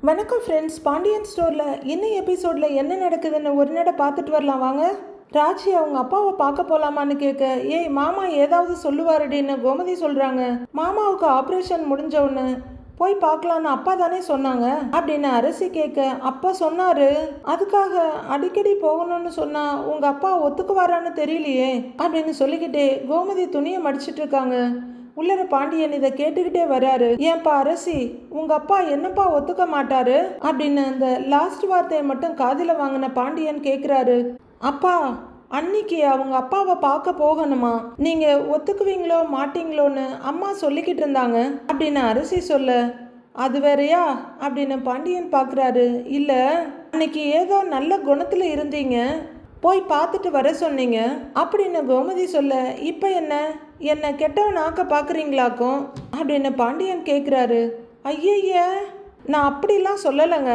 வணக்கம் ஃப்ரெண்ட்ஸ். பாண்டியன் ஸ்டோரில் இன்னும் எபிசோடில் என்ன நடக்குதுன்னு ஒரு நட பார்த்துட்டு வரலாம் வாங்க. ராஜி அவங்க அப்பாவை பார்க்க போகலாமான்னு கேட்க, ஏய் மாமா ஏதாவது சொல்லுவாருடின்னு கோமதி சொல்கிறாங்க. மாமாவுக்கு ஆப்ரேஷன் முடிஞ்சவொன்னு போய் பார்க்கலான்னு அப்பா தானே சொன்னாங்க அப்படின்னு அரசி கேட்க, அப்பா சொன்னாரு, அதுக்காக அடிக்கடி போகணும்னு சொன்னா உங்க அப்பா ஒத்துக்குவாரான்னு தெரியலையே அப்படின்னு சொல்லிக்கிட்டே கோமதி துணியை மடிச்சிட்டு இருக்காங்க. உள்ளர பாண்டியன் இதை கேட்டுக்கிட்டே வராரு. ஏன்பா அரசி, உங்க அப்பா என்னப்பா ஒத்துக்க மாட்டாரு அப்படின்னு அந்த லாஸ்ட் வார்த்தையை மட்டும் காதில் வாங்கின பாண்டியன் கேட்குறாரு. அப்பா, அன்னைக்கு அவங்க அப்பாவை பார்க்க போகணுமா, நீங்க ஒத்துக்குவீங்களோ மாட்டீங்களோன்னு அம்மா சொல்லிக்கிட்டு இருந்தாங்க அப்படின்னு அரசி சொல்ல, அது வேறையா அப்படின்னு பாண்டியன் பார்க்குறாரு. இல்லை, அன்னைக்கு ஏதோ நல்ல குணத்தில் இருந்தீங்க, போய் பார்த்துட்டு வர சொன்னீங்க அப்படின்னு கோமதி சொல்ல, இப்போ என்ன கெட்டவனாக்க பார்க்குறீங்களாக்கும் அப்படின்னு பாண்டியன் கேட்குறாரு. ஐயய்ய, நான் அப்படிலாம் சொல்லலைங்க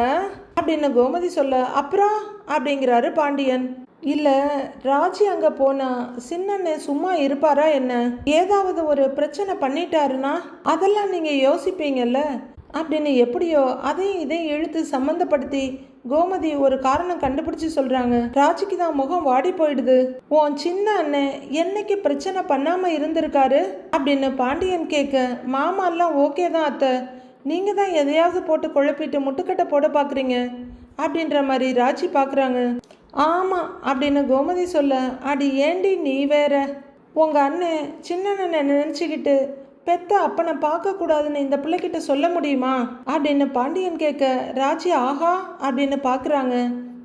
அப்படின்னு கோமதி சொல்ல, அப்புறம் அப்படிங்கிறாரு பாண்டியன். இல்லை, ராஜி அங்கே போனால் சின்னன்னு சும்மா இருப்பாரா என்ன, ஏதாவது ஒரு பிரச்சனை பண்ணிட்டாருன்னா அதெல்லாம் நீங்கள் யோசிப்பீங்கல்ல அப்படின்னு எப்படியோ அதையும் இதையும் இழுத்து சம்மந்தப்படுத்தி கோமதி ஒரு காரணம் கண்டுபிடிச்சு சொல்றாங்க. ராஜிக்கு தான் முகம் வாடி போயிடுது. உன் சின்ன அண்ணன் என்னைக்கு பிரச்சனை பண்ணாம இருந்திருக்காரு அப்படின்னு பாண்டியன் கேட்க, மாமா எல்லாம் ஓகே தான் அத்தை, நீங்க தான் எதையாவது போட்டு குழப்பிட்டு முட்டுக்கட்டை போட பாக்குறீங்க அப்படின்ற மாதிரி ராஜி பாக்குறாங்க. ஆமா அப்படின்னு கோமதி சொல்ல, அடி ஏண்டி நீ வேற, உங்க அண்ணன் சின்ன அண்ணனை நினைச்சுக்கிட்டு பெத்த அப்பனை பார்க்கக்கூடாதுன்னு இந்த பிள்ளைகிட்ட சொல்ல முடியுமா அப்படின்னு பாண்டியன் கேட்க, ராஜி ஆஹா அப்படின்னு பார்க்குறாங்க.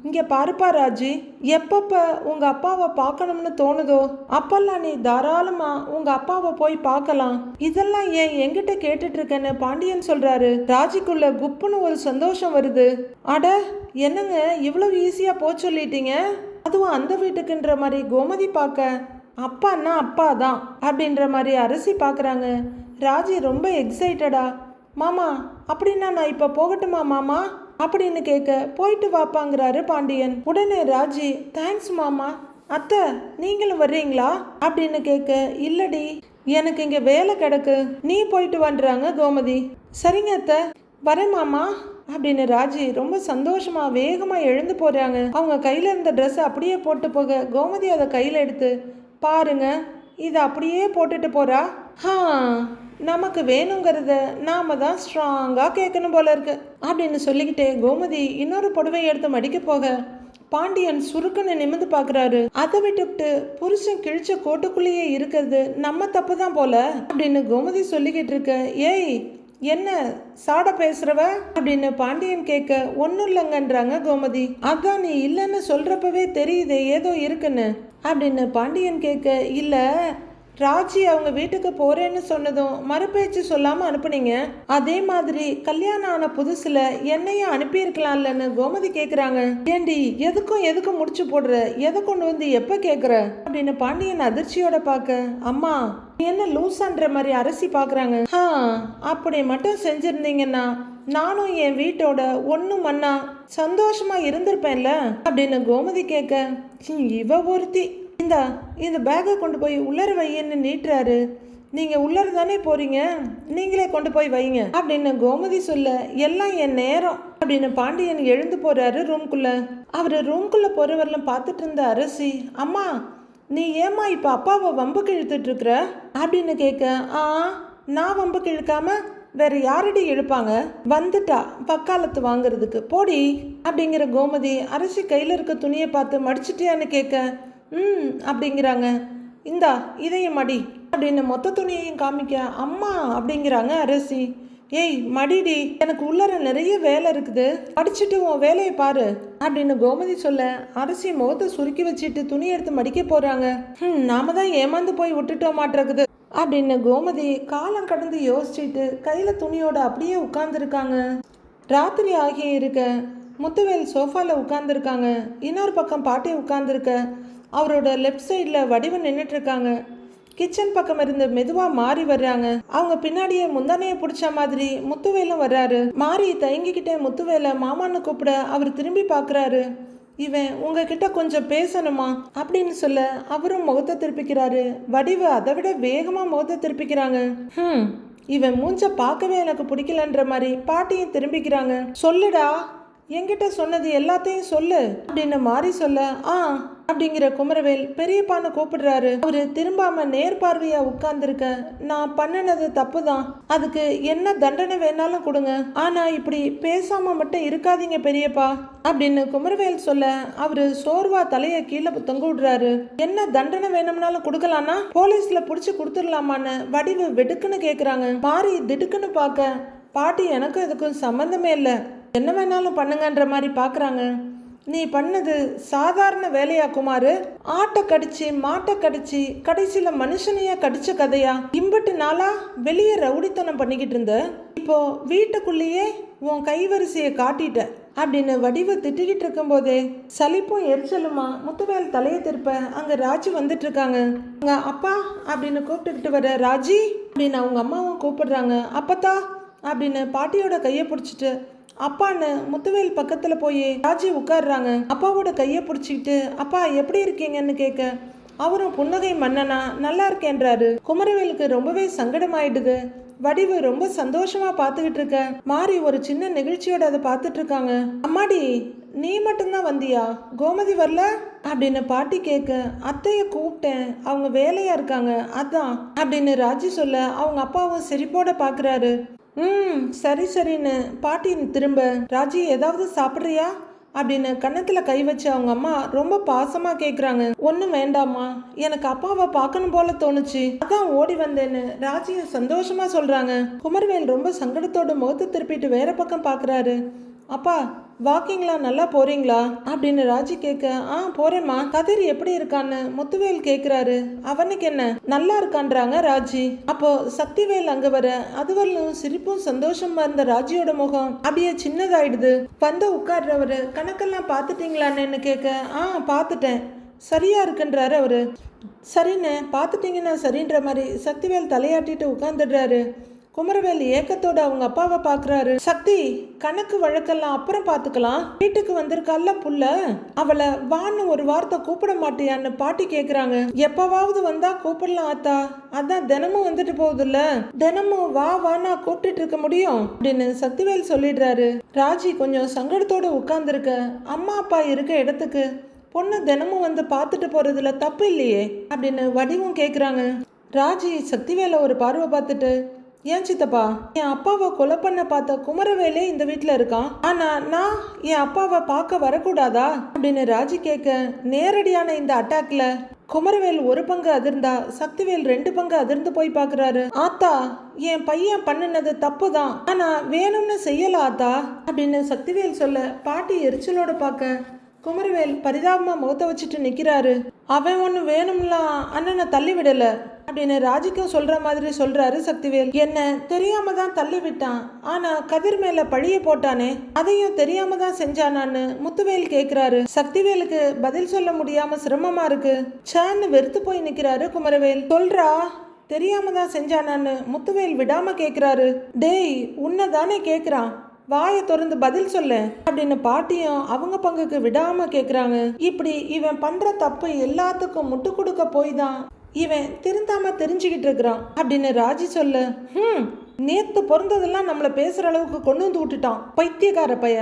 இங்கே பாருப்பா ராஜி, எப்பப்போ உங்கள் அப்பாவை பார்க்கணும்னு தோணுதோ அப்பெல்லாம் நீ தாராளமாக உங்கள் அப்பாவை போய் பார்க்கலாம், இதெல்லாம் ஏன் என்கிட்ட கேட்டுட்டு இருக்கேன்னு பாண்டியன் சொல்கிறாரு. ராஜிக்குள்ள குப்புன்னு ஒரு சந்தோஷம் வருது. அட என்னங்க இவ்வளவு ஈஸியாக போக சொல்லிட்டீங்க, அதுவும் அந்த வீட்டுக்குன்ற மாதிரி கோமதி பார்க்க, அப்பான்னா அப்பா தான் அப்படின்ற மாதிரி அரசி பார்க்குறாங்க. ராஜி ரொம்ப எக்ஸைட்டடா, மாமா அப்படின்னா நான் இப்போ போகட்டுமா மாமா அப்படின்னு கேட்க, போயிட்டு வாப்பாங்கிறாரு பாண்டியன். உடனே ராஜி, தேங்க்ஸ் மாமா, அத்தை நீங்களும் வர்றீங்களா அப்படின்னு கேட்க, இல்லடி எனக்கு இங்கே வேலை கிடக்கு, நீ போயிட்டு வந்துறாங்க கோமதி. சரிங்க அத்தை, வரேன் மாமா அப்படின்னு ராஜி ரொம்ப சந்தோஷமா வேகமா எழுந்து போறாங்க. அவங்க கையில இருந்த ட்ரெஸ் அப்படியே போட்டு போக கோமதி அதை கையில எடுத்து, பாருங்க இதை அப்படியே போட்டுட்டு போறா, நமக்கு வேணுங்கிறத நாம தான் ஸ்ட்ராங்கா கேட்கணும் போல இருக்கு அப்படின்னு சொல்லிக்கிட்டே கோமதி இன்னொரு புடவை எடுத்து மடிக்க போக பாண்டியன் சுருக்குன்னு நிமிந்து பார்க்குறாரு. அதை விட்டுவிட்டு புருஷன் கிழிச்ச கோட்டுக்குள்ளேயே இருக்கிறது நம்ம தப்பு தான் போல அப்படின்னு கோமதி சொல்லிக்கிட்டு இருக்க, ஏய் என்ன சாட பேசுறவ அப்படின்னு பாண்டியன் கேட்க, ஒன்றும் இல்லைங்கன்றாங்க கோமதி. அதான் நீ இல்லைன்னு சொல்றப்பவே தெரியுதே ஏதோ இருக்குன்னு அப்படின்னு பாண்டியன் கேட்க, இல்லை ராஜி அவங்க வீட்டுக்கு போறேன்னு சொன்னதும் மறுபேச்சு சொல்லாம அனுப்புனீங்க, அதே மாதிரி கல்யாணம் ஆன புதுசுல என்னையும் அனுப்பியிருக்கலாம்லன்னு கோமதி கேக்குறாங்க. ஏண்டி எதுக்கும் முடிச்சு போடுற, எதை கொண்டு வந்து எப்ப கேக்குற அப்படின்னு பாண்டியன் அதிர்ச்சியோட பார்க்க, அம்மா என்ன லூசான்ற மாதிரி அரசி பாக்குறாங்க. அப்படி மட்டும் செஞ்சிருந்தீங்கன்னா நானும் என் வீட்டோட ஒன்னும் மண்ணா சந்தோஷமா இருந்திருப்பேன்ல அப்படின்னு கோமதி கேட்க, இவ ஒருத்தி, இந்த பேக்கை கொண்டு போய் உள்ளர வையன்னு நீட்டுறாரு. நீங்க உள்ளர தானே போறீங்க, நீங்களே கொண்டு போய் வைங்க அப்படின்னு கோமதி சொல்ல, எல்லாம் என் நேரம் அப்படின்னு பாண்டியன் எழுந்து போறாரு ரூம்குள்ள. அவரு ரூம்குள்ள போறவரெல்லாம் பார்த்துட்டு இருந்த அரசி, அம்மா நீ ஏமா இப்ப அப்பாவை வம்புக்கு இழுத்துட்டு இருக்கிற அப்படின்னு கேட்க, நான் வம்புக்கு இழுக்காம வேற யாரடி இழுப்பாங்க, வந்துட்டா பக்காலத்து வாங்குறதுக்கு போடி அப்படிங்கிற கோமதி அரசி கையில இருக்க துணியை பார்த்து மடிச்சிட்டியான்னு கேட்க, அப்படிங்கிறாங்க. இந்தா இதையும் மடி அப்படின்னு மொத்த துணியையும் காமிக்க, அம்மா அப்படிங்கிறாங்க அரசி. ஏய் மடிடி, எனக்கு உள்ளர நிறைய வேலை இருக்குது, படிச்சுட்டு உன் வேலையை பாரு அப்படின்னு கோமதி சொல்ல அரசி முகத்தை சுருக்கி வச்சுட்டு துணி எடுத்து மடிக்க போறாங்க. நாம தான் ஏமாந்து போய் விட்டுட்டோம் மாட்டிருக்குது அப்படின்னு கோமதி காலம் கடந்து யோசிச்சுட்டு கையில துணியோட அப்படியே உட்கார்ந்துருக்காங்க. ராத்திரி ஆகி இருக்க முத்துவேல் சோஃபால உட்கார்ந்துருக்காங்க. இன்னொரு பக்கம் பாட்டி உட்கார்ந்துருக்க அவரோட லெஃப்ட் சைடில் வடிவு நின்றுட்டு இருக்காங்க. கிச்சன் பக்கம் இருந்து மெதுவா மாறி வர்றாங்க. அவங்க பின்னாடியே முந்தானையை பிடிச்ச மாதிரி முத்துவேலும் வர்றாரு. மாறி தயங்கிக்கிட்டே முத்துவேலை மாமான்னு கூப்பிட அவர் திரும்பி பார்க்குறாரு. இவன் உங்ககிட்ட கொஞ்சம் பேசணுமா அப்படின்னு சொல்ல அவரும் முகத்தை திருப்பிக்கிறாரு. வடிவு அதை விட வேகமா முகத்தை திருப்பிக்கிறாங்க. இவன் மூஞ்ச பார்க்கவே எனக்கு பிடிக்கலன்ற மாதிரி பாட்டியும் திரும்பிக்கிறாங்க. சொல்லுடா, என்கிட்ட சொன்னது எல்லாத்தையும் சொல்லு அப்படின்னு மாறி சொல்ல, அப்படிங்கிற குமரவேல் பெரியப்பான்னு கூப்பிடுறாரு. அவரு திரும்பாம நேர்பார்வையா உட்கார்ந்துருக்க, நான் பண்ணினது தப்பு தான், அதுக்கு என்ன தண்டனை வேணாலும் கொடுங்க, ஆனா இப்படி பேசாம மட்டும் இருக்காதீங்க பெரியப்பா அப்படின்னு குமரவேல் சொல்ல, அவரு சோர்வா தலைய கீழே தொங்க விடுறாரு. என்ன தண்டனை வேணும்னாலும் கொடுக்கலான்னா போலீஸ்ல புடிச்சு கொடுத்துடலாமான்னு வடிவு வெடுக்குன்னு கேக்குறாங்க. மாறி திடுக்குன்னு பார்க்க, பாட்டி எனக்கும் இதுக்கும் சம்பந்தமே இல்லை, என்ன வேணாலும் பண்ணுங்கன்ற மாதிரி பார்க்குறாங்க. நீ பண்ணது சாதாரண வேலையா குமாரு? ஆட்டை கடிச்சு மாட்டை கடிச்சு கடைசியில் மனுஷனையா கடிச்ச கதையா? இம்பட்டு நாளா வெளியே ரவுடித்தனம் பண்ணிக்கிட்டு இருந்த, இப்போ வீட்டுக்குள்ளேயே உன் கைவரிசையை காட்டிட்ட அப்படின்னு வடிவு திட்டிக்கிட்டு இருக்கும் போதே சலிப்பும் எரிச்சலுமா முத்துவேல் தலையை திருப்ப அங்க ராஜி வந்துட்டு இருக்காங்க. அங்க அப்பா அப்படின்னு கூப்பிட்டுக்கிட்டு வர ராஜி அப்படின்னு அவங்க அம்மாவும் கூப்பிடுறாங்க. அப்பத்தா அப்படின்னு பாட்டியோட கையை பிடிச்சிட்டு அப்பான்னு முத்துவேல் பக்கத்துல போய் ராஜி உட்காடுறாங்க. அப்பாவோட கையை பிடிச்சிக்கிட்டு அப்பா எப்படி இருக்கீங்கன்னு கேட்க, அவரும் புன்னகை மன்னனா நல்லா இருக்கேன்றாரு. குமரவேலுக்கு ரொம்பவே சங்கடமாயிடுது. வடிவு ரொம்ப சந்தோஷமா பார்த்துக்கிட்டு இருக்க, மாறி ஒரு சின்ன நிகழ்ச்சியோட அதை பார்த்துட்டு இருக்காங்க. அம்மாடி, நீ மட்டும்தான் வந்தியா, கோமதி வரல அப்படின்னு பாட்டி கேட்க, அத்தைய கூப்பிட்டேன், அவங்க வேலையா இருக்காங்க அதான் அப்படின்னு ராஜி சொல்ல, அவங்க அப்பாவும் சிரிப்போட பாக்குறாரு. சரி சரின்னு பாட்டி திரும்ப, ராஜி ஏதாவது சாப்பிட்றியா அப்படின்னு கன்னத்துல கை வச்சு அவங்க அம்மா ரொம்ப பாசமா கேக்குறாங்க. ஒன்னும் வேண்டாமா, எனக்கு அப்பாவை பார்க்கணும் போல தோணுச்சு, அதான் ஓடி வந்தேன்னு ராஜிய சந்தோஷமா சொல்றாங்க. குமரவேல் ரொம்ப சங்கடத்தோட முகத்தை திருப்பிட்டு வேற பக்கம் பாக்குறாரு. அப்பா, வாக்கிங்லாம் நல்லா போறீங்களா அப்படின்னு ராஜி கேட்க, போறேம்மா. கதிர் எப்படி இருக்கான்னு முத்துவேல் கேக்குறாரு. அவனுக்கு என்ன, நல்லா இருக்கான்றாங்க ராஜி. அப்போ சக்திவேல் அங்க வர, அதுவரையும் சிரிப்பும் சந்தோஷமா இருந்த ராஜியோட முகம் அப்படியே சின்னதாயிடுது. வந்து உட்கார்றவரு, கணக்கெல்லாம் பார்த்துட்டீங்களான்னு கேட்க, பார்த்துட்டேன், சரியா இருக்குன்றாரு அவரு. சரின்னு பார்த்துட்டீங்கன்னா சரின்ற மாதிரி சக்திவேல் தலையாட்டிட்டு உட்கார்ந்துடுறாரு. குமரவேல் ஏக்கத்தோட அவங்க அப்பாவை பாக்குறாரு. சக்தி, கணக்கு வழக்கெல்லாம் அப்புறம் பாத்துக்கலாம், வீட்டுக்கு வந்திருக்கால புள்ள, அவளை வான்னு ஒரு வார்த்தை கூப்பிட மாட்டியான்னு பாட்டி கேக்குறாங்க. எப்பவாவது வந்தா கூப்பிடலாம் ஆத்தா, அதான் தினமும் வந்துட்டு போகுதுல்ல, தினமும் வா வானா கூப்பிட்டு இருக்க முடியும் அப்படின்னு சக்திவேல் சொல்லிடுறாரு. ராஜி கொஞ்சம் சங்கடத்தோட உட்கார்ந்துருக்க, அம்மா அப்பா இருக்க இடத்துக்கு பொண்ணு தினமும் வந்து பார்த்துட்டு போறதுல தப்பு இல்லையே அப்படின்னு வடிவும் கேக்குறாங்க. ராஜி சக்திவேலை ஒரு பார்வை பார்த்துட்டு, ஏன் சித்தப்பா, என் அப்பாவை கொலை பண்ண பார்த்த குமரவேலே இந்த வீட்டில் இருக்கான், ஆனா நான் என் அப்பாவை பார்க்க வரக்கூடாதா அப்படின்னு ராஜி கேட்க, நேரடியான இந்த அட்டாக்ல குமரவேல் ஒரு பங்கு அதிர்ந்தா சக்திவேல் 2 பங்கு அதிர்ந்து போய் பாக்குறாரு. ஆத்தா, என் பையன் பண்ணினது தப்பு தான், ஆனா வேணும்னு செய்யல ஆத்தா அப்படின்னு சக்திவேல் சொல்ல, பாட்டி எரிச்சலோட பார்க்க குமரவேல் பரிதாபமா முகத்தை வச்சுட்டு நிக்கிறாரு. அவன் ஒண்ணு வேணும்லாம் அண்ணனை தள்ளி விடல அப்படின்னு ராஜிக்கும் சொல்ற மாதிரி சொல்றாரு சக்திவேல். என்ன தெரியாம தான் தள்ளி விட்டான், ஆனா கதிர் மேல பழிய போட்டானே, அதையும் தெரியாம தான் செஞ்சானான்னு முத்துவேல் கேக்குறாரு. சக்திவேலுக்கு பதில் சொல்ல முடியாம சிரமமா இருக்கு. சான்னு வெறுத்து போய் நிக்கிறாரு குமரவேல். சொல்றா, தெரியாம தான் செஞ்சானான்னு முத்துவேல் விடாம கேக்குறாரு. டேய், உன்னதானே கேக்குறான், வாயை திறந்து பதில் சொல்ல அப்படின்னு பாட்டியும் அவங்க பங்குக்கு விடாம கேக்குறாங்க. இப்படி இவன் பண்ற தப்பு எல்லாத்துக்கும் முட்டு கொடுக்க போய் தான் இவன் திருந்தாம தெரிஞ்சுக்கிட்டு இருக்கிறான் அப்படின்னு ராஜி சொல்ல, நேத்து பிறந்ததெல்லாம் நம்மள பேசுற அளவுக்கு கொண்டு வந்து விட்டுட்டான் பைத்தியக்கார பைய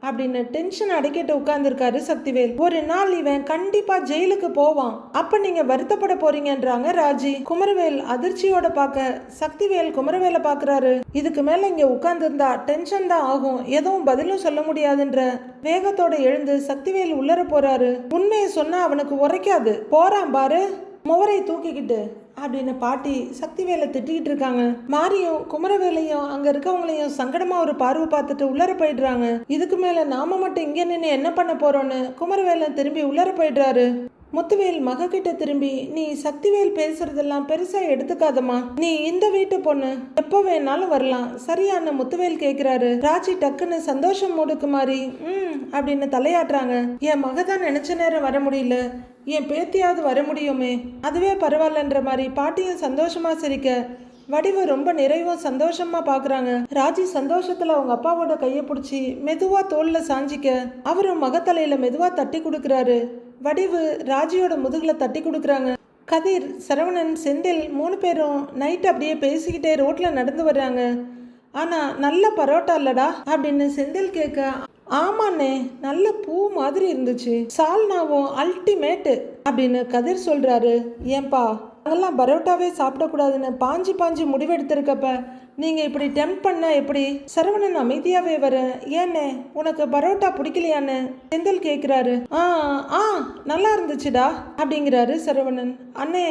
அப்படின்னு டென்ஷன் அடக்கிட்டு உட்கார்ந்துருக்காரு சக்திவேல். ஒரு நாள் இவன் கண்டிப்பா ஜெயிலுக்கு போவான், அப்ப நீங்க வருத்தப்பட போறீங்கன்றாங்க ராஜி. குமரவேல் அதிர்ச்சியோட பார்க்க சக்திவேல் குமரவேலை பாக்குறாரு. இதுக்கு மேல இங்க உட்கார்ந்துருந்தா டென்ஷன் தான் ஆகும், எதுவும் பதிலும் சொல்ல முடியாதுன்ற வேகத்தோட எழுந்து சக்திவேல் உள்ளர போறாரு. உண்மையை சொன்னா அவனுக்கு உரைக்காது, போறான் பாரு முவரை தூக்கிக்கிட்டு அப்படின்னு பாட்டி சக்திவேலை திட்டிக்கிட்டு இருக்காங்க. மாரியும் குமரவேலையும் அங்க இருக்கவங்களையும் சங்கடமா ஒரு பார்வை பார்த்துட்டு உள்ளர போயிடுறாங்க. இதுக்கு மேல நாம மட்டும் இங்க நின்று என்ன பண்ண போறோம்னு குமரவேலன் திரும்பி உள்ளர போயிடுறாரு. முத்துவேல் மக கிட்ட திரும்பி, நீ சக்திவேல் பேசுறதெல்லாம் பெருசா எடுத்துக்காதமா, நீ இந்த வீட்டு பொண்ணு, எப்போ வேணாலும் வரலாம் சரியான்னு முத்துவேல் கேக்குறாரு. ராஜி டக்குன்னு சந்தோஷம் மூடுக்கு மாறி அப்படின்னு தலையாட்டுறாங்க. என் மகதான் நினைச்ச நேரம் வர முடியல, என் பேத்தியாவது வர முடியுமே, அதுவே பரவாயில்லன்ற மாதிரி பாட்டியும் சந்தோஷமா சிரிக்க வடிவு ரொம்ப நிறைவும் சந்தோஷமா பாக்குறாங்க. ராஜி சந்தோஷத்துல அவங்க அப்பாவோட கையை பிடிச்சி மெதுவா தோல்ல சாஞ்சிக்க அவரும் மகத்தலையில மெதுவா தட்டி கொடுக்கறாரு. வடிவு ராஜியோட முதுகுல தட்டி கொடுக்குறாங்க. கதிர், சரவணன், செந்தில் 3 பேரும் நைட் அப்படியே பேசிக்கிட்டே ரோட்டில் நடந்து வர்றாங்க. ஆனால் நல்ல பரோட்டா இல்லடா அப்படின்னு செந்தில் கேட்க, ஆமாண்ணே நல்ல பூ மாதிரி இருந்துச்சு, சால்னாவும் அல்டிமேட்டு அப்படின்னு கதிர் சொல்கிறாரு. ஏன்பா நாங்கெல்லாம் பரோட்டாவே சாப்பிடக்கூடாதுன்னு பாஞ்சு பாஞ்சு முடிவெடுத்திருக்கப்ப நீங்கள் இப்படி டெம்ப் பண்ண எப்படி? சரவணன் அமைதியாகவே வர, ஏண்ணே உனக்கு பரோட்டா பிடிக்கலையான்னு செந்தில் கேட்குறாரு. ஆ நல்லா இருந்துச்சுடா அப்படிங்கிறாரு சரவணன். அண்ணே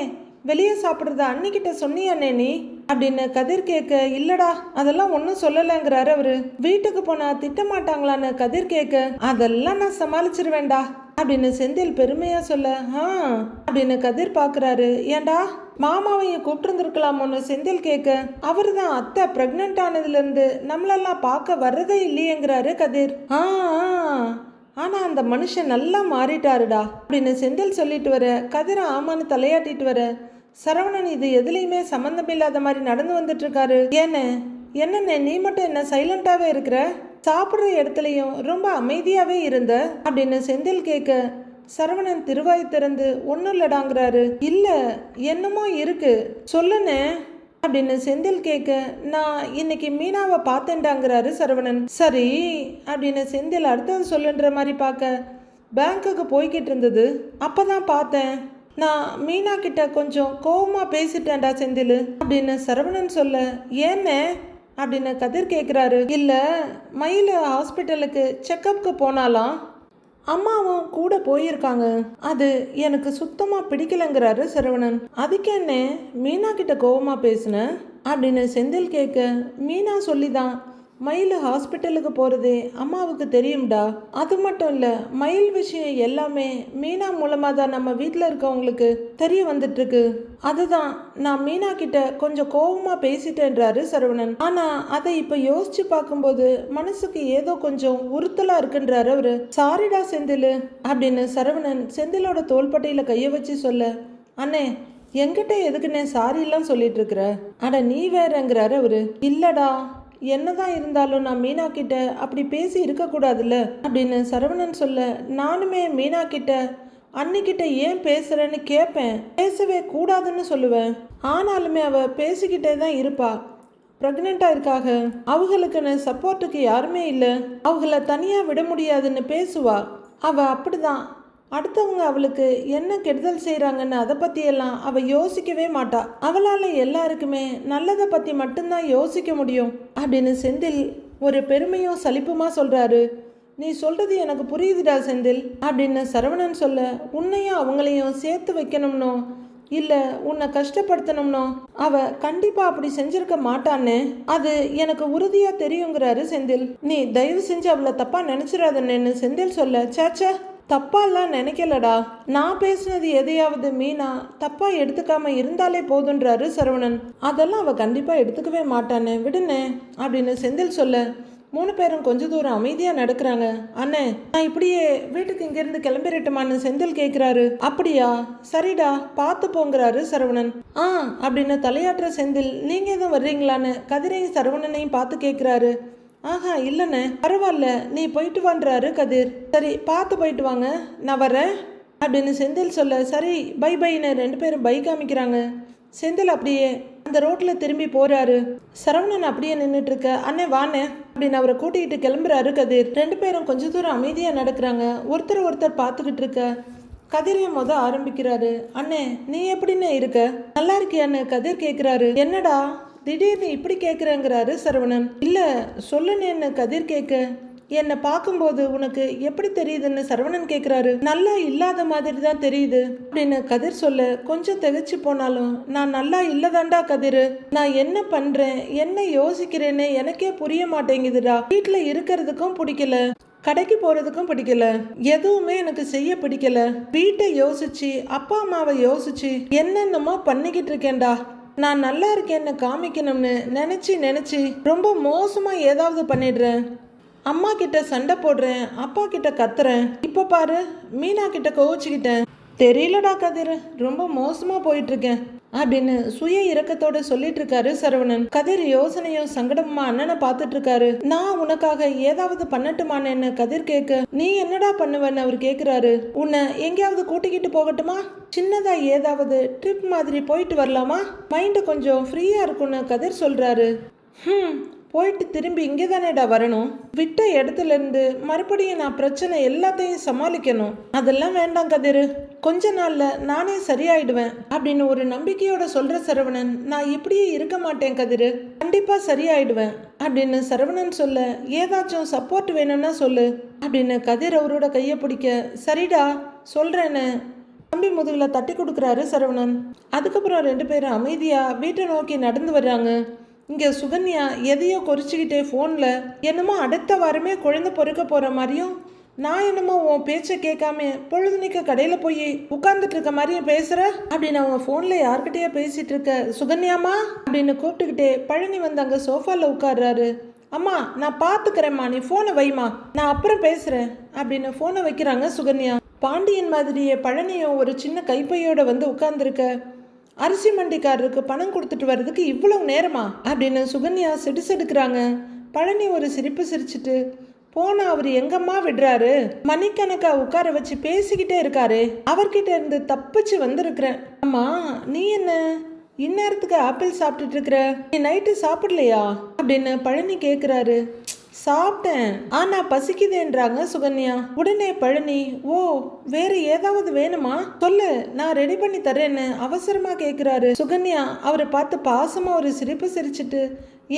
வெளியே சாப்பிட்றத அன்னிக்கிட்ட சொன்னியாண்ணே நீ அப்படின்னு கதிர் கேட்க, இல்லடா அதெல்லாம் ஒன்றும் சொல்லலைங்கிறாரு அவரு. வீட்டுக்கு போனா திட்டமாட்டாங்களான்னு கதிர் கேட்க, அதெல்லாம் நான் சமாளிச்சிருவேண்டா அப்படின்னு செந்தில் பெருமையா சொல்ல, அப்படின்னு கதிர் பாக்குறாரு. ஏண்டா மாமாவையும் கூப்பிட்டுருந்துருக்கலாமோன்னு செந்தில் கேட்க, அவரு தான் அத்தை பிரெக்னென்ட் ஆனதுல இருந்து நம்மளெல்லாம் பார்க்க வர்றதே இல்லையேங்கிறாரு கதிர். ஆனா அந்த மனுஷன் நல்லா மாறிட்டாருடா அப்படின்னு செந்தில் சொல்லிட்டு வர, கதிர ஆமான்னு தலையாட்டிட்டு வர, சரவணன் இது எதுலையுமே சம்மந்தமில்லாத மாதிரி நடந்து வந்துட்டு இருக்காரு. என்னண்ணே நீ மட்டும் என்ன சைலண்டாவே இருக்கிற? சாப்பிட்ற இடத்துலையும் ரொம்ப அமைதியாவே இருந்த அப்படின்னு செந்தில் கேட்க, சரவணன் திருவாய் திறந்து ஒன்றும் இல்லடாங்கிறாரு. இல்லை என்னமோ இருக்கு சொல்லுண்ணே அப்படின்னு செந்தில் கேட்க, நான் இன்னைக்கு மீனாவை பார்த்தேன்டாங்கிறாரு சரவணன். சரி அப்படின்னு செந்தில் அடுத்தது சொல்லுன்ற மாதிரி பார்க்க, பேங்க்குக்கு போய்கிட்டு இருந்தது அப்பதான் பார்த்தேன், நான் மீனா கிட்ட கொஞ்சம் கோவமா பேசிட்டேன்டா செந்தில் அப்படின்னு சரவணன் சொல்ல, ஏன்னே அப்படின்னு கதிர் கேட்குறாரு. இல்லை மயில ஹாஸ்பிட்டலுக்கு செக்கப்புக்கு போனாலாம், அம்மாவும் கூட போயிருக்காங்க, அது எனக்கு சுத்தமாக பிடிக்கலைங்கிறாரு சரவணன். அதுக்கு என்ன மீனா கிட்ட கோவமாக பேசுன அப்படின்னு செந்தில் கேட்க, மீனா சொல்லிதான் மயில் ஹாஸ்பிட்டலுக்கு போகிறதே அம்மாவுக்கு தெரியும்டா. அது மட்டும் இல்லை, மயில் விஷயம் எல்லாமே மீனா மூலமாக தான் நம்ம வீட்டில் இருக்கவங்களுக்கு தெரிய வந்துட்டுருக்கு. அதுதான் நான் மீனா கிட்ட கொஞ்சம் கோபமாக பேசிட்டேன்றாரு சரவணன். ஆனால் அதை இப்போ யோசிச்சு பார்க்கும்போது மனசுக்கு ஏதோ கொஞ்சம் உறுத்தலாக இருக்குன்றாரு அவரு. சாரிடா செந்தில் அப்படின்னு சரவணன் செந்திலோட தோள்பட்டையில் கையை வச்சு சொல்ல, அண்ணே என்கிட்ட எதுக்குண்ணே சாரியெல்லாம் சொல்லிட்டு இருக்கிற? அட நீ வேறங்கிறாரு அவரு. இல்லடா என்னதான் இருந்தாலும் நான் மீனா கிட்ட அப்படி பேசி இருக்கக்கூடாதுல்ல அப்படின்னு சரவணன் சொல்ல, நானுமே மீனா கிட்ட அன்னிக்கிட்ட ஏன் பேசுறேன்னு கேட்பேன், பேசவே கூடாதுன்னு சொல்லுவேன். ஆனாலுமே அவ பேசிக்கிட்டே தான் இருப்பா. ப்ரெக்னெண்ட்டாக இருக்காக, அவங்களுக்குன்னு சப்போர்ட்டுக்கு யாருமே இல்லை, அவங்கள தனியாக விட முடியாதுன்னு பேசுவா. அவள் அப்படிதான். அடுத்தவங்க அவளுக்கு என்ன கெடுதல் செய்கிறாங்கன்னு அதை பற்றியெல்லாம் அவள் யோசிக்கவே மாட்டா. அவளால் எல்லாருக்குமே நல்லதை பற்றி மட்டும்தான் யோசிக்க முடியும் அப்படின்னு செந்தில் ஒரு பெருமையும் சலிப்புமா சொல்கிறாரு. நீ சொல்கிறது எனக்கு புரியுதுடா செந்தில் அப்படின்னு சரவணன் சொல்ல, உன்னையும் அவங்களையும் சேர்த்து வைக்கணும்னோ இல்லை உன்னை கஷ்டப்படுத்தணும்னோ அவ கண்டிப்பாக அப்படி செஞ்சிருக்க மாட்டான்னு அது எனக்கு உறுதியாக தெரியுங்கிறாரு செந்தில். நீ தயவு செஞ்சு அவளை தப்பாக நினச்சிடாதன்னு செந்தில் சொல்ல, சேச்சா தப்பாலாம் நினைக்கலடா, நான் பேசினது எதையாவது மீனா தப்பா எடுத்துக்காம இருந்தாலே போதுன்றாரு சரவணன். அதெல்லாம் அவ கண்டிப்பா எடுத்துக்கவே மாட்டானே, விடுனே அப்படின்னு செந்தில் சொல்ல, 3 பேரும் கொஞ்ச தூரம் அமைதியா நடக்கிறாங்க. அண்ணே நான் இப்படியே வீட்டுக்கு இங்கிருந்து கிளம்பிடட்டுமான்னு செந்தில் கேட்கிறாரு. அப்படியா, சரிடா பார்த்து போங்கிறாரு சரவணன். அப்படின்னு தலையாட்டுற செந்தில், நீங்க எதுவும் வர்றீங்களான்னு கதிரையும் சரவணனையும் பார்த்து கேட்கிறாரு. ஆஹா இல்லைண்ணே பரவாயில்ல நீ போயிட்டு வான்றாரு கதிர். சரி பார்த்து போயிட்டு வாங்க, நான் வரேன் அப்படின்னு செந்தில் சொல்ல, சரி பை பைன்னு 2 பேரும் பை காமிக்கிறாங்க. செந்தில் அப்படியே அந்த ரோட்டில் திரும்பி போகிறாரு. சரவணன் அப்படியே நின்றுட்டு இருக்க, அண்ணே வாண்ணே அப்படின்னு அவரை கூட்டிகிட்டு கிளம்புறாரு கதிர். 2 பேரும் கொஞ்ச தூரம் அமைதியாக நடக்கிறாங்க. ஒருத்தர் பார்த்துக்கிட்டு இருக்க கதிரையும் ஆரம்பிக்கிறாரு. அண்ணே நீ எப்படின்னு இருக்க, நல்லா இருக்கியான்னு கதிர் கேட்குறாரு. என்னடா திடீர்னு இப்படி கேட்குறேங்கிறாரு சரவணன். இல்லை சொல்லுனேன்னு கதிர் கேட்க, என்னை பார்க்கும்போது உனக்கு எப்படி தெரியுதுன்னு சரவணன் கேட்குறாரு. நல்லா இல்லாத மாதிரி தான் தெரியுது அப்படின்னு கதிர் சொல்ல, கொஞ்சம் திகைச்சு போனாலும், நான் நல்லா இல்லதாண்டா கதிர், நான் என்ன பண்ணுறேன் என்ன யோசிக்கிறேன்னு எனக்கே புரிய மாட்டேங்குதுடா. வீட்டில் இருக்கிறதுக்கும் பிடிக்கல, கடைக்கு போகிறதுக்கும் பிடிக்கல, எதுவுமே எனக்கு செய்ய பிடிக்கல. வீட்டை யோசிச்சு அப்பா அம்மாவை யோசிச்சு என்னென்னமோ பண்ணிக்கிட்டு இருக்கேன்டா. நான் நல்லா இருக்கேன்னு காமிக்கணும்னு நினச்சி ரொம்ப மோசமாக ஏதாவது பண்ணிடுறேன். அம்மா கிட்ட சண்டை போடுறேன், அப்பா கிட்ட கத்துறேன், இப்போ பாரு மீனா கிட்ட கோவிச்சுக்கிட்டேன். தெரியலடா கதிர், ரொம்ப மோசமாக போயிட்டுருக்கேன். அப்படின்னு சுய இரக்கத்தோட சொல்லிட்டு இருக்காரு சரவணன். கதிர் யோசனையும் சங்கடமா அண்ணனை பார்த்துட்டு இருக்காரு. நான் உனக்காக ஏதாவது பண்ணட்டுமான்னு கதிர் கேட்க, நீ என்னடா பண்ணுவேன்னு அவர் கேக்குறாரு. உன்னை எங்கேயாவது கூட்டிக்கிட்டு போகட்டுமா? சின்னதா ஏதாவது ட்ரிப் மாதிரி போயிட்டு வரலாமா? மைண்டு கொஞ்சம் ஃப்ரீயா இருக்கும்னு கதிர் சொல்றாரு. போயிட்டு திரும்பி இங்கே தானேடா வரணும். விட்ட இடத்துல இருந்து மறுபடியும் நான் பிரச்சனை எல்லாத்தையும் சமாளிக்கணும். அதெல்லாம் வேண்டாம் கதிர், கொஞ்ச நாள்ல நானே சரியாயிடுவேன் அப்படின்னு ஒரு நம்பிக்கையோட சொல்ற சரவணன், நான் இப்படியே இருக்க மாட்டேன் கதிர், கண்டிப்பா சரியாயிடுவேன் அப்படின்னு சரவணன் சொல்ல, ஏதாச்சும் சப்போர்ட் வேணும்னா சொல்லு அப்படின்னு கதிர் அவரோட கையை பிடிக்க, சரிடா சொல்றேன்னு தம்பி முதுகுல தட்டி கொடுக்குறாரு சரவணன். அதுக்கப்புறம் 2 பேரும் அமைதியா வீட்டை நோக்கி நடந்து வர்றாங்க. இங்கே சுகன்யா எதையோ குறிச்சிக்கிட்டே ஃபோனில் என்னமோ அடுத்த வாரமே குழந்தை பொறுக்க போகிற மாதிரியும், நான் என்னமோ உன் பேச்சை கேட்காம பொழுதுனிக்க கடையில் போய் உட்கார்ந்துட்டு இருக்க மாதிரியும் பேசுகிற அப்படின்னு அவங்க ஃபோனில் யார்கிட்டயோ பேசிகிட்டு இருக்க, சுகன்யாமா அப்படின்னு கூப்பிட்டுக்கிட்டே பழனி வந்து அங்கே சோஃபாவில் உட்கார்றாரு. அம்மா நான் பார்த்துக்கிறேம்மா, நீ ஃபோனை வைமா, நான் அப்புறம் பேசுகிறேன் அப்படின்னு ஃபோனை வைக்கிறாங்க சுகன்யா. பாண்டியன் மாதிரியே பழனியும் ஒரு சின்ன கைப்பையோட வந்து உட்கார்ந்துருக்க, அரிசி மண்டிக்காரருக்கு பணம் கொடுத்துட்டு வர்றதுக்கு இவ்வளவு நேரமா அப்படின்னு சுகன்யா சிடுசெடுக்கிறாங்க. பழனி ஒரு சிரிப்பு சிரிச்சுட்டு, போனா அவர் எங்கம்மா விடுறாரு, மணிக்கணக்கா உட்கார வச்சு பேசிக்கிட்டே இருக்காரு, அவர்கிட்ட இருந்து தப்பிச்சு வந்திருக்கிறேன். அம்மா நீ என்ன இந்நேரத்துக்கு ஆப்பிள் சாப்பிட்டுட்டு இருக்கிற, நீ நைட்டு சாப்பிடலையா அப்படின்னு பழனி கேட்குறாரு. சாப்பிட்டேன், ஆனா பசிக்குதேன்றாங்க சுகன்யா. உடனே பழனி, ஓ வேற ஏதாவது வேணுமா சொல்லு, நான் ரெடி பண்ணி தரேன்னு அவசரமா கேக்குறாரு. சுகன்யா அவரை பார்த்து பாசமா ஒரு சிரிப்பு சிரிச்சுட்டு,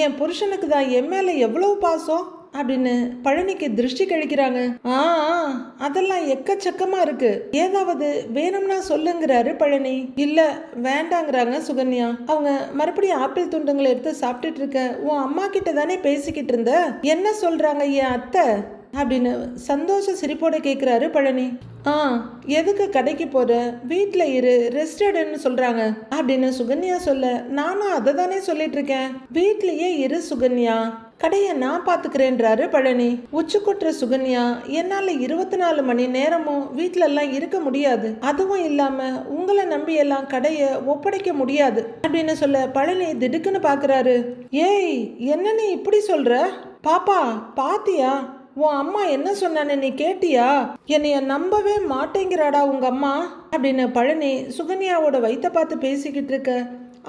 என் புருஷனுக்கு தான் என் மேல எவ்வளவு பாசம் அப்படின்னு பழனிக்கு திருஷ்டி கழிக்கிறாங்க. அதெல்லாம் எக்கச்சக்கமா இருக்கு, ஏதாவது வேணும்னா சொல்லுங்கிறாரு பழனி. இல்ல வேண்டாங்கிறாங்க சுகன்யா. அவங்க மறுபடியும் ஆப்பிள் துண்டுங்களை எடுத்து சாப்பிட்டுட்டு இருக்க, உன் அம்மா கிட்ட தானே பேசிக்கிட்டு இருந்த, என்ன சொல்றாங்க என் அத்தை அப்படின்னு சந்தோஷ சிரிப்போட கேட்குறாரு பழனி. எதுக்கு கடைக்கு போற, வீட்டில் இரு, ரெஸ்ட் எடுன்னு சொல்றாங்க அப்படின்னு சுகன்யா சொல்ல, நானும் அதை தானே சொல்லிட்டு இருக்கேன், வீட்லயே இரு சுகன்யா, கடையை நான் பார்த்துக்கிறேன்றாரு பழனி. உச்சி கொட்டுற சுகன்யா, என்னால் 24 மணி நேரமும் வீட்டில எல்லாம் இருக்க முடியாது, அதுவும் இல்லாம உங்களை நம்பி எல்லாம் கடையை ஒப்படைக்க முடியாது அப்படின்னு சொல்ல, பழனி திடுக்குன்னு பார்க்குறாரு. ஏய் என்ன நீ இப்படி சொல்ற, பாப்பா பாத்தியா உன் அம்மா என்ன சொன்னான்னு நீ கேட்டியா, என்னைய நம்பவே மாட்டேங்கிறாடா உங்க அம்மா அப்படின்னு பழனி சுகன்யாவோட வயிற்ற பார்த்து பேசிக்கிட்டு இருக்க,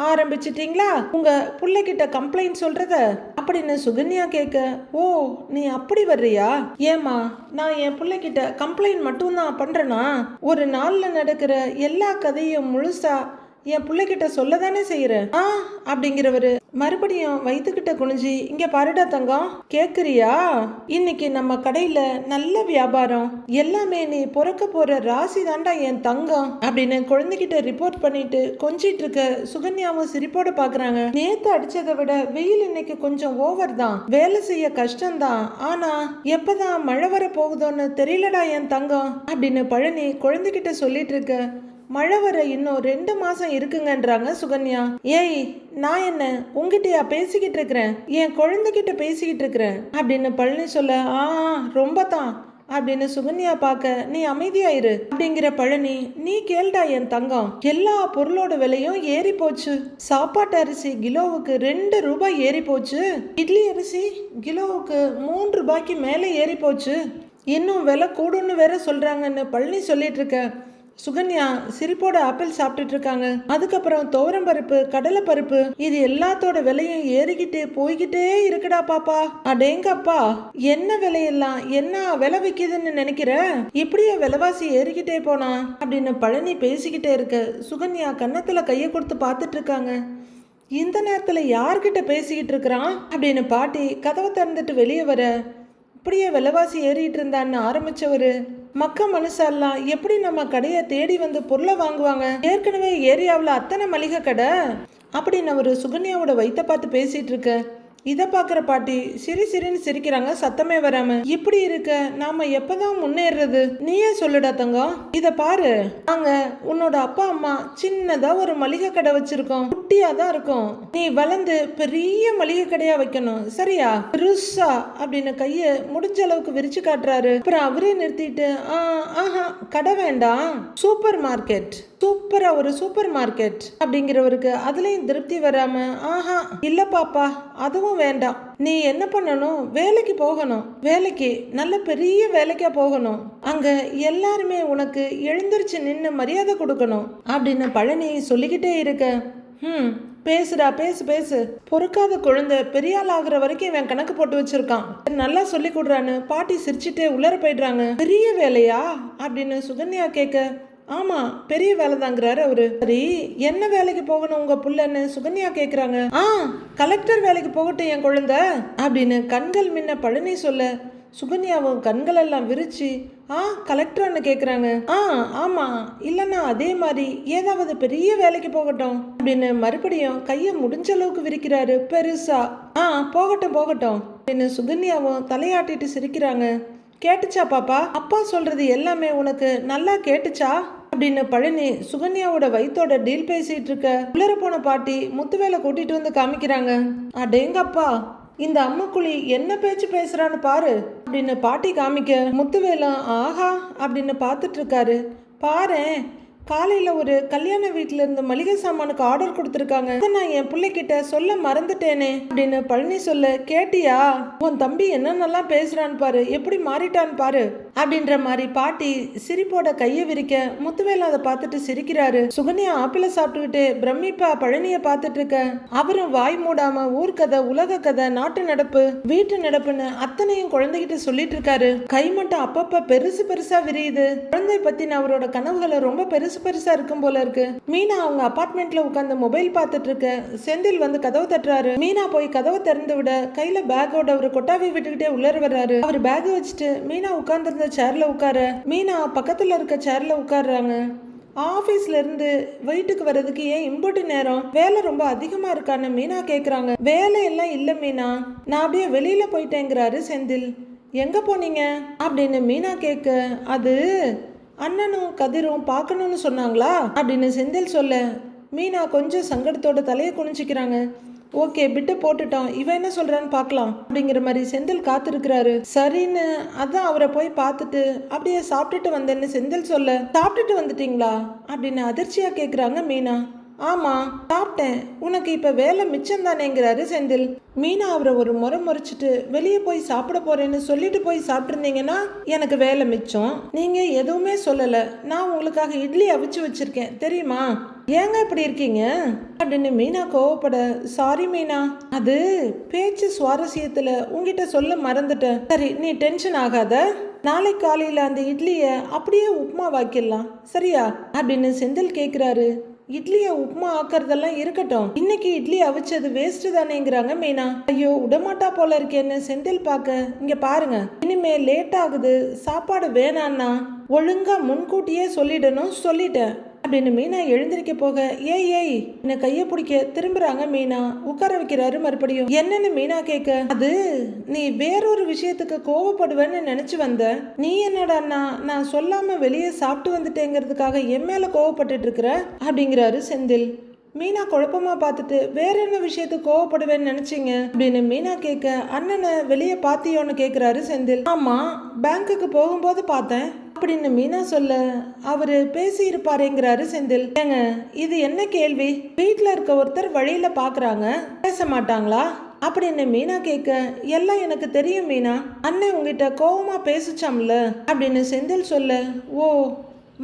ஆரம்பிச்சிட்டீங்களா உங்க பிள்ளைகிட்ட கம்ப்ளைண்ட் சொல்றத அப்படின்னு சுகன்யா கேட்க, ஓ நீ அப்படி வர்றியா, ஏமா நான் என் பிள்ளைகிட்ட கம்ப்ளைண்ட் மட்டும்தான் பண்றேனா, ஒரு நாள்ல நடக்கிற எல்லா கதையும் முழுசா என் பிள்ளைகிட்ட சொல்லதானே செய்யறேன் அப்படிங்கிறவரு மறுபடியும் வயிற்றுக்கிட்ட குனிஞ்சி, இங்க பாருடா தங்கம், கேக்குறியா, இன்னைக்கு நம்ம கடையில நல்ல வியாபாரம், எல்லாமே நீ பொறுக்க போற ராசி தாண்டா என் தங்கம் அப்படின்னு குழந்தைகிட்ட ரிப்போர்ட் பண்ணிட்டு கொஞ்சிட்டு இருக்க சுகன்யாவும் சிரிப்போட பாக்குறாங்க. நேத்து அடிச்சதை விட வெயில் இன்னைக்கு கொஞ்சம் ஓவர் தான், வேலை செய்ய கஷ்டம்தான், ஆனா எப்பதான் மழை வர போகுதோன்னு தெரியலடா என் தங்கம் அப்படின்னு பழனி குழந்தைகிட்ட சொல்லிட்டு இருக்க, மழை வர இன்னும் 2 மாசம் இருக்குங்கன்றாங்க சுகன்யா. ஏய் நான் என்ன உங்ககிட்டயா பேசிக்கிட்டு இருக்கிறேன், என் குழந்தைகிட்ட பேசிக்கிட்டு இருக்கிறேன் அப்படின்னு பழனி சொல்ல, ரொம்ப தான் அப்படின்னு சுகன்யா பார்க்க, நீ அமைதியாயிரு அப்படிங்கிற பழனி, நீ கேள்டா என் தங்கம், எல்லா பொருளோட விலையும் ஏறி போச்சு, சாப்பாட்டு அரிசி கிலோவுக்கு 2 ரூபாய் ஏறி போச்சு, இட்லி அரிசி கிலோவுக்கு 3 ரூபாய்க்கு மேலே ஏறி போச்சு, இன்னும் விலை கூடுன்னு வேற சொல்றாங்கன்னு பழனி சொல்லிட்டு இருக்க. சுகன்யா சிரிப்போட ஆப்பிள் சாப்பிட்டுட்டு இருக்காங்க. அதுக்கப்புறம் துவரம் பருப்பு, கடலை பருப்பு, இது எல்லாத்தோட விலையும் ஏறிக்கிட்டே போய்கிட்டே இருக்குடா பாப்பா, அடேங்கப்பா என்ன விலையெல்லாம் என்ன விலை விற்கிதுன்னு நினைக்கிற, இப்படியே விலைவாசி ஏறிக்கிட்டே போனா அப்படின்னு பழனி பேசிக்கிட்டே இருக்க, சுகன்யா கன்னத்துல கையை கொடுத்து பார்த்துட்டு இருக்காங்க. இந்த நேரத்துல யார்கிட்ட பேசிக்கிட்டு இருக்கிறான் அப்படின்னு பாட்டி கதவை திறந்துட்டு வெளியே வர, இப்படியே விலைவாசி ஏறிட்டு இருந்தான்னு ஆரம்பிச்சவரு, மக்க மனுஷெல்லாம் எப்படி நம்ம கடையை தேடி வந்து பொருளை வாங்குவாங்க, ஏற்கனவே ஏரியாவில் அத்தனை மளிகை கடை அப்படின்னு ஒரு சுகன்யாவோட வயிற்ற பார்த்து பேசிட்டு இருக்க. இத பாக்குற பாட்டி சிரி சிரின்னு சிரிக்கிறாங்க சத்தமே வராம. இப்படி இருக்க நாம எப்பதான் முன்னேறது? நீயே சொல்லுடா தங்கம். இத பாரு, நாங்க உன்னோட அப்பா அம்மா சின்னதா ஒரு மளிகை கடை வச்சிருக்கோம். குட்டியா தான் இருக்கும். நீ வளர்ந்து பெரிய மளிகை கடையா வைக்கணும், சரியா? பெருசா அப்படின்னு கைய முடிஞ்ச அளவுக்கு விரிச்சு காட்டுறாரு. அப்புறம் அவரே நிறுத்திட்டு ஆஹா கடை வேண்டாம், சூப்பர் மார்க்கெட், சூப்பரா ஒரு சூப்பர் மார்க்கெட் அப்படிங்கிறவருக்கு அதுலயும் திருப்தி வராம, ஆஹா இல்ல பாப்பா அதுவும் வேண்டாம். நீ என்ன பண்ணணும்? வேலைக்கு போகணும். வேலைக்கு, நல்ல பெரிய வேலைக்கா போகணும். அங்க எல்லாருமே உனக்கு எழுந்திருச்சு நின்று மரியாதை கொடுக்கணும் அப்படின்னு பழனி சொல்லிக்கிட்டே இருக்க. பேசுடா, பேசு பேசு. பொறுக்காத குழந்தை பெரிய ஆள் ஆகுற வரைக்கும் இவன் கணக்கு போட்டு வச்சிருக்கான். நல்லா சொல்லி கொடுறான்னு பாட்டி சிரிச்சுட்டே உள்ளர போயிடுறாங்க. பெரிய வேலையா அப்படின்னு சுகன்யா கேட்க, ஆமா பெரிய வேலை தாங்கிறாரு அவரு. சரி என்ன வேலைக்கு போகணும் உங்க புள்ளன்னு சுகன்யா கேக்குறாங்க. கலெக்டர் வேலைக்கு போகட்டும் என் குழந்தை அப்படின்னு கண்கள் முன்ன பழனி சொல்ல, சுகன்யாவும் கண்கள் எல்லாம் விரிச்சு கலெக்டர்னு கேக்குறாங்க. ஆமா இல்லன்னா அதே மாதிரி ஏதாவது பெரிய வேலைக்கு போகட்டும் அப்படின்னு மறுபடியும் கைய முடிஞ்ச அளவுக்கு விரிக்கிறாரு பெருசா. போகட்டும் போகட்டும் அப்படின்னு சுகன்யாவும் தலையாட்டிட்டு சிரிக்கிறாங்க. கேட்டுச்சா பாப்பா? அப்பா சொல்றது எல்லாமே உனக்கு நல்லா கேட்டுச்சா அப்படின்னு பழனி சுகன்யாவோட வயித்தோட டீல் பேசிட்டு இருக்க. உள்ளர போன பாட்டி முத்துவேலை கூட்டிட்டு வந்து காமிக்கிறாங்க. அடேங்கப்பா, இந்த அம்முக்குழி என்ன பேச்சு பேசுறான்னு பாரு அப்படின்னு பாட்டி காமிக்க, முத்துவேலம் ஆஹா அப்படின்னு பார்த்துட்டு இருக்காரு. பாரேன், காலையில் ஒரு கல்யாண வீட்டில இருந்து மளிகை சாமானுக்கு ஆர்டர் கொடுத்துருக்காங்க. நான் என் பிள்ளைகிட்ட சொல்ல மறந்துட்டேனே அப்படின்னு பழனி சொல்ல, கேட்டியா? உன் தம்பி என்னென்னலாம் பேசுறான்னு பாரு, எப்படி மாறிட்டான்னு பாரு அப்படின்ற மாதிரி பாட்டி சிரிப்போட கையை விரிக்க, முத்துவேல அதை பார்த்துட்டு சிரிக்கிறாரு. சுகன்யா ஆப்பிள சாப்பிட்டுக்கிட்டு பிரமிப்பா பழனிய பார்த்துட்டு இருக்க. அவரும் வாய் மூடாம ஊர்கதை, உலக கதை, நாட்டு நடப்பு, வீட்டு நடப்புன்னு அத்தனையும் குழந்தைகிட்ட சொல்லிட்டு இருக்காரு. கை மட்டும் அப்பப்ப பெருசு பெருசா விரியுது. குழந்தை பத்தின அவரோட கனவுகளை ரொம்ப பெருசு பெருசா இருக்கும் போல இருக்கு. மீனா அவங்க அபார்ட்மெண்ட்ல உட்கார்ந்து மொபைல் பார்த்துட்டு இருக்க. செந்தில் வந்து கதவு தட்டுறாரு. மீனா போய் கதவை திறந்து விட கையில பேக்கோட ஒரு கொட்டாவி விட்டுக்கிட்டே உள்ளர வர்றாரு. அவர் பேக் வச்சுட்டு மீனா உட்கார்ந்து சேர்ல உட்கார, மீனா பக்கத்துல இருக்க சேர்ல உட்கார்றாங்க. ஆபீஸ்ல இருந்து வீட்டுக்கு வர்றதுக்கு ஏன் இம்புட்டு நேரம்? வேலை ரொம்ப அதிகமா இருக்கான்னு மீனா கேக்குறாங்க. வேலை எல்லாம் இல்ல மீனா, நான் அப்படியே வெளியில போயிட்டேங்கிறாரு செந்தில். எங்க போனீங்க அப்படின்னு மீனா கேட்க, அது அண்ணனும் கதிரும் பார்க்கணும்னு சொன்னாங்களா அப்படின்னு செந்தில் சொல்ல, மீனா கொஞ்சம் சங்கடத்தோட தலையை குனிஞ்சிக்கிறாங்க. ஓகே பிட்டு போட்டுட்டோம், இவன் என்ன சொல்றான்னு பார்க்கலாம் அப்படிங்கிற மாதிரி செந்தில் காத்திருக்கிறாரு. சரின்னு அதான் அவரை போய் பார்த்துட்டு அப்படியே சாப்பிட்டுட்டு வந்தேன்னு செந்தில் சொல்ல, சாப்பிட்டுட்டு வந்துட்டீங்களா அப்படின்னு அதிர்ச்சியா கேட்குறாங்க மீனா. ஆமா சாப்பிட்டேன், உனக்கு இப்ப வேலை மிச்சம் தானேங்கிறாரு செந்தில். மீனா அவரை ஒரு முறைச்சிட்டு, வெளியே போய் சாப்பிட போறேன்னு சொல்லிட்டு போய் சாப்பிட்டுருந்தீங்கன்னா எனக்கு வேலை மிச்சம். நீங்க எதுவுமே சொல்லல, நான் உங்களுக்காக இட்லி அவிச்சு வச்சிருக்கேன் தெரியுமா? ஏங்க இப்படி இருக்கீங்க அப்படின்னு மீனா கோவப்பட, சாரி மீனா, அது பேச்சு சுவாரஸ்யத்துல உங்ககிட்ட சொல்ல மறந்துட்டேன். சரி நீ டென்ஷன் ஆகாத, நாளை காலையில அந்த இட்லிய அப்படியே உப்புமா வாக்கிடலாம் சரியா அப்படின்னு செந்தில் கேக்குறாரு. இட்லியை உப்புமா ஆக்குறதெல்லாம் இருக்கட்டும், இன்னைக்கு இட்லி அவிச்சது வேஸ்ட் தானேங்கிறாங்க மீனா. ஐயோ விடமாட்டா போல இருக்கேன்னு செந்தில் பார்க்க, இங்க பாருங்க இனிமே லேட் ஆகுது, சாப்பாடு வேணான்னா ஒழுங்கா முன்கூட்டியே சொல்லிடணும், சொல்லிட்டேன் அப்படின்னு மீனா எழுந்திருக்க போக, ஏய் என்ன கைய பிடிக்க திரும்புறாங்க மீனா. உட்கார வைக்கிறாரு மறுபடியும். என்னன்னு மீனா கேட்க, அது நீ வேறொரு விஷயத்துக்கு கோவப்படுவேன்னு நினைச்சு வந்த, நீ என்னடான்னா நான் சொல்லாம வெளியே சாப்பிட்டு வந்துட்டேங்கிறதுக்காக என் மேல கோவப்பட்டுட்டு இருக்கிற அப்படிங்கிறாரு செந்தில். மீனா குழப்பமா பார்த்துட்டு, வேற என்ன விஷயத்துக்கு கோவப்படுவேன்னு நினைச்சீங்க அப்படின்னு மீனா கேட்க, அண்ணனை வெளியே பாத்தியோன்னு கேக்குறாரு செந்தில். ஆமா பேங்க்குக்கு போகும்போது பார்த்தேன் அப்படின்னு மீனா சொல்ல, அவரு பேசி இருப்பாருங்கிறாரு செந்தில். ஏங்க இது என்ன கேள்வி? வீட்டுல இருக்க ஒருத்தர் வழியில பாக்குறாங்க, பேச மாட்டாங்களா அப்படின்னு மீனா கேட்க, எல்லாம் எனக்கு தெரியும் மீனா, அண்ணன் உங்ககிட்ட கோவமா பேசிச்சாம்ல அப்படின்னு செந்தில் சொல்ல, ஓ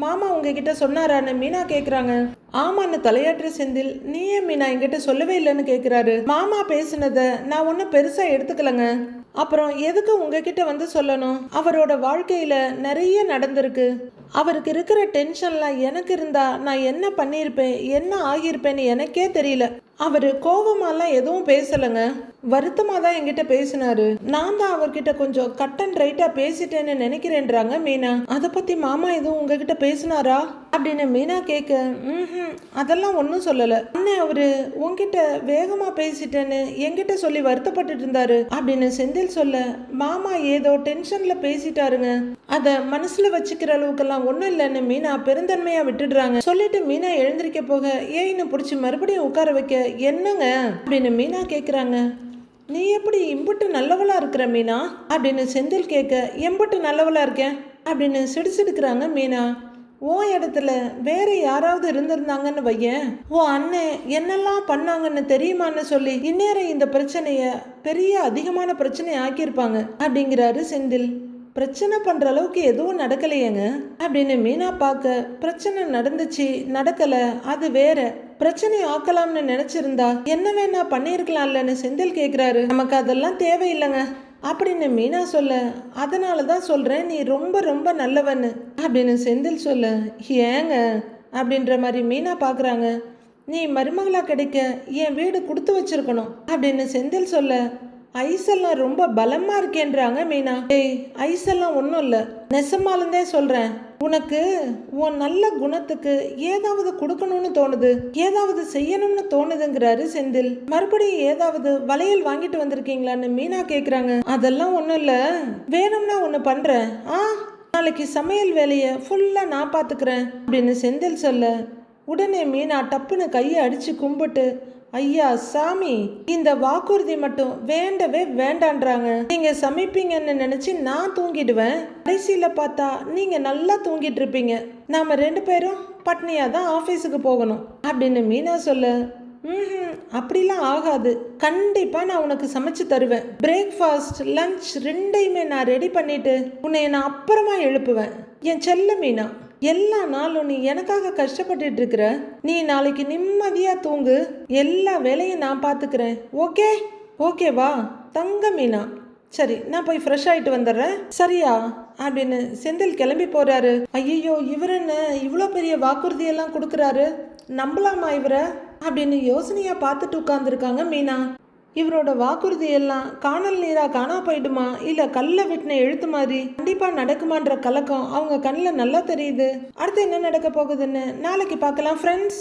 மாமா உங்ககிட்ட சொன்னாரான்னு மீனா கேக்குறாங்க. ஆமான்னு தலையாற்ற செந்தில், நீயே மீனா என்கிட்ட சொல்லவே இல்லைன்னு கேக்குறாரு. மாமா பேசுனத நான் ஒன்னும் பெருசா எடுத்துக்கலங்க, அப்புறம் எதுக்கு உங்ககிட்ட வந்து சொல்லணும்? அவரோட வாழ்க்கையில நிறைய நடந்திருக்கு, அவருக்கு இருக்கிற டென்ஷன்லாம் எனக்கு இருந்தா நான் என்ன பண்ணியிருப்பேன், என்ன ஆகியிருப்பேன்னு எனக்கே தெரியல. அவரு கோவமாலாம் எதுவும் பேசலைங்க, வருத்தமாக தான் என்கிட்ட பேசினாரு. நான் தான் அவர்கிட்ட கொஞ்சம் கட் அண்ட் ரைட்டா பேசிட்டேன்னு நினைக்கிறேன்றாங்க மீனா. அதை பத்தி மாமா எதுவும் உங்ககிட்ட பேசினாரா அப்படின்னு மீனா கேட்க, அதெல்லாம் ஒன்றும் சொல்லலை அண்ணே, அவரு உங்ககிட்ட வேகமா பேசிட்டேன்னு என்கிட்ட சொல்லி வருத்தப்பட்டுட்டு இருந்தாரு அப்படின்னு செந்தில் சொல்ல, மாமா ஏதோ டென்ஷன்ல பேசிட்டாருங்க, அதை மனசுல வச்சுக்கிற அளவுக்கெல்லாம் ஒன்றும் இல்லைன்னு மீனா பெருந்தன்மையா விட்டுடுறாங்க. சொல்லிட்டு மீனா எழுந்திருக்க போக ஏன்னு பிடிச்சி மறுபடியும் உட்கார வைக்க, என்னங்க அப்படின்னு மீனா கேட்குறாங்க. நீ எப்படி இம்புட்டு நல்லவளா இருக்கிற மீனா அப்படின்னு செந்தில் கேட்க, எம்புட்டு நல்லவளா இருக்கேன் அப்படின்னு சிடுசிடுக்கிறாங்க மீனா. ஓ இடத்துல வேற யாராவது இருந்திருந்தாங்கன்னு வையன், ஓ அண்ணன் என்னெல்லாம் பண்ணாங்கன்னு தெரியுமான்னு சொல்லி இந்நேரம் இந்த பிரச்சனைய பெரிய அதிகமான பிரச்சனை ஆக்கியிருப்பாங்க அப்படிங்கிறாரு செந்தில். பிரச்சனை பண்ற அளவுக்கு எதுவும் நடக்கலையேங்க அப்படின்னு மீனா பார்க்க, பிரச்சனை நடந்துச்சு நடக்கல அது வேற, பிரச்சனை ஆக்கலாம்னு நினைச்சிருந்தா என்ன வேணா பண்ணிருக்கலாம்லன்னு செந்தில் கேட்கிறாரு. நமக்கு அதெல்லாம் தேவையில்லைங்க அப்படின்னு மீனா சொல்ல, அதனாலதான் சொல்றேன் நீ ரொம்ப ரொம்ப நல்லவன்னு அப்படின்னு செந்தில் சொல்ல, ஏங்க அப்படின்ற மாதிரி மீனா பாக்குறாங்க. நீ மருமகளா கிடைக்க என் வீடு கொடுத்து வச்சிருக்கணும் அப்படின்னு செந்தில் சொல்ல, ஐஸெல்லாம் ரொம்ப பலமா இருக்கேன்றாங்க மீனா. ஏய் ஐஸெல்லாம் ஒன்றும் இல்லை, நெசமாலுந்தே சொல்றேன், உனக்கு உன் நல்ல குணத்துக்கு ஏதாவது கொடுக்கணும்னு தோணுது, ஏதாவது செய்யணும்னு தோணுதுங்கிறாரு செந்தில். மறுபடியும் ஏதாவது வளையல் வாங்கிட்டு வந்திருக்கீங்களான்னு மீனா கேக்குறாங்க. அதெல்லாம் ஒன்றும் இல்லை, வேணும்னா ஒன்று பண்றேன், நாளைக்கு சமையல் வேலையை ஃபுல்லா நான் பாத்துக்கிறேன் அப்படின்னு செந்தில் சொல்ல, உடனே மீனா டப்புன்னு கையை அடிச்சு கும்பிட்டு, ஐயா சாமி, இந்த வாக்குறுதி மட்டும் வேண்டவே வேண்டான்றாங்க. நீங்க சமைப்பீங்கன்னு நினைச்சு நான் தூங்கிடுவேன், கடைசியில பார்த்தா நீங்க நல்லா தூங்கிட்டு இருப்பீங்க, நாம 2 பேரும் பட்னியா தான் ஆபீஸுக்கு போகணும் அப்படின்னு மீனா சொல்ல, அப்படிலாம் ஆகாது, கண்டிப்பா நான் உனக்கு சமைச்சு தருவேன், பிரேக்ஃபாஸ்ட் லஞ்ச் 2யுமே நான் ரெடி பண்ணிட்டு உன்னை நான் அப்புறமா எழுப்புவேன். என் செல்ல மீனா, எல்லா நாளும் நீ எனக்காக கஷ்டப்பட்டுட்டு இருக்கிற, நீ நாளைக்கு நிம்மதியா தூங்கு, எல்லா வேலையும் நான் பாத்துக்கிறேன், ஓகே ஓகேவா தங்க மீனா. சரி நான் போய் ஃப்ரெஷ் ஆயிட்டு வந்துடுறேன் சரியா அப்படின்னு செந்தில் கிளம்பி போறாரு. ஐயோ இவர் என்ன இவ்வளோ பெரிய வாக்குறுதி எல்லாம் கொடுக்குறாரு, நம்பலாமா இவரை அப்படின்னு யோசனையா பார்த்துட்டு உட்கார்ந்துருக்காங்க மீனா. இவரோட வாக்குறுதி எல்லாம் காணல் நீரா காணா போயிடுமா, இல்ல கல்ல விட்டுன எழுத்து மாதிரி கண்டிப்பா நடக்குமான்ற கலக்கம் அவங்க கண்ணில் நல்லா தெரியுது. அடுத்து என்ன நடக்க போகுதுன்னு நாளைக்கு பார்க்கலாம் ஃப்ரெண்ட்ஸ்.